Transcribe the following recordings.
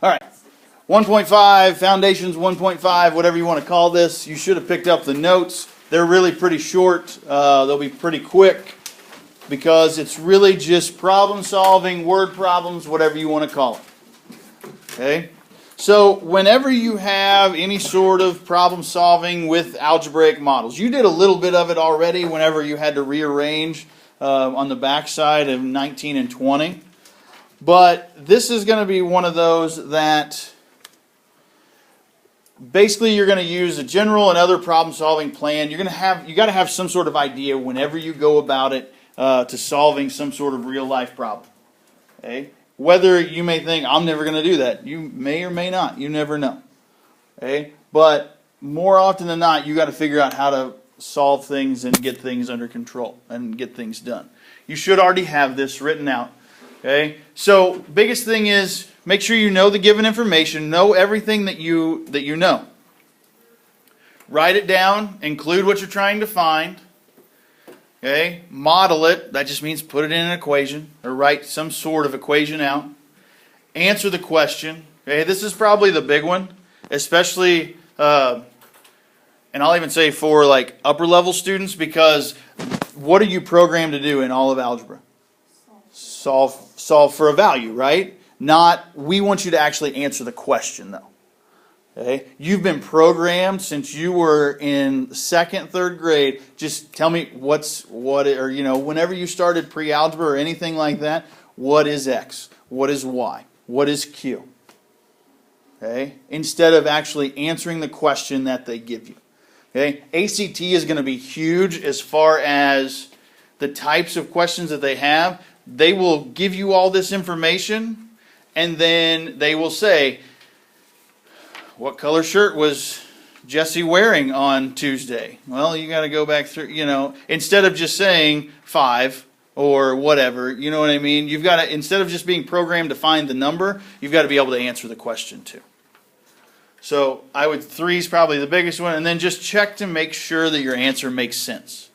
All right. 1.5, Foundations 1.5, whatever you want to call this. You should have picked up the notes. They're really pretty short. They'll be pretty quick because it's really just problem solving, word problems, whatever you want to call it. Okay? So whenever you have any sort of problem solving with algebraic models, you did a little bit of it already whenever you had to rearrange on the back side of 19 and 20. But this is going to be one of those that basically you're going to use a general and other problem solving plan. You got to have some sort of idea whenever you go about it to solving some sort of real life problem. Okay? Whether you may think, I'm never going to do that. You may or may not. You never know. Okay? But more often than not, you got to figure out how to solve things and get things under control and get things done. You should already have this written out. Okay? So, biggest thing is make sure you know the given information, know everything that you know. Write it down, include what you're trying to find. Okay, model it. That just means put it in an equation or write some sort of equation out. Answer the question. Okay, this is probably the big one, especially, and I'll even say for like upper level students, because what are you programmed to do in all of algebra? Solve for a value, right? Not, we want you to actually answer the question though. Okay? You've been programmed since you were in second, third grade. Just tell me or whenever you started pre-algebra or anything like that, what is X? What is Y? What is Q? Okay? Instead of actually answering the question that they give you. Okay? ACT is going to be huge as far as the types of questions that they have. They will give you all this information and then they will say, what color shirt was Jesse wearing on Tuesday? Well, you got to go back through, instead of just saying 5 or whatever, you know what I mean? You've got to, instead of just being programmed to find the number, you've got to be able to answer the question too. So 3 is probably the biggest one, and then just check to make sure that your answer makes sense.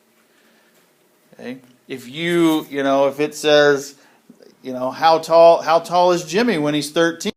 Okay? If if it says, how tall is Jimmy when he's 13?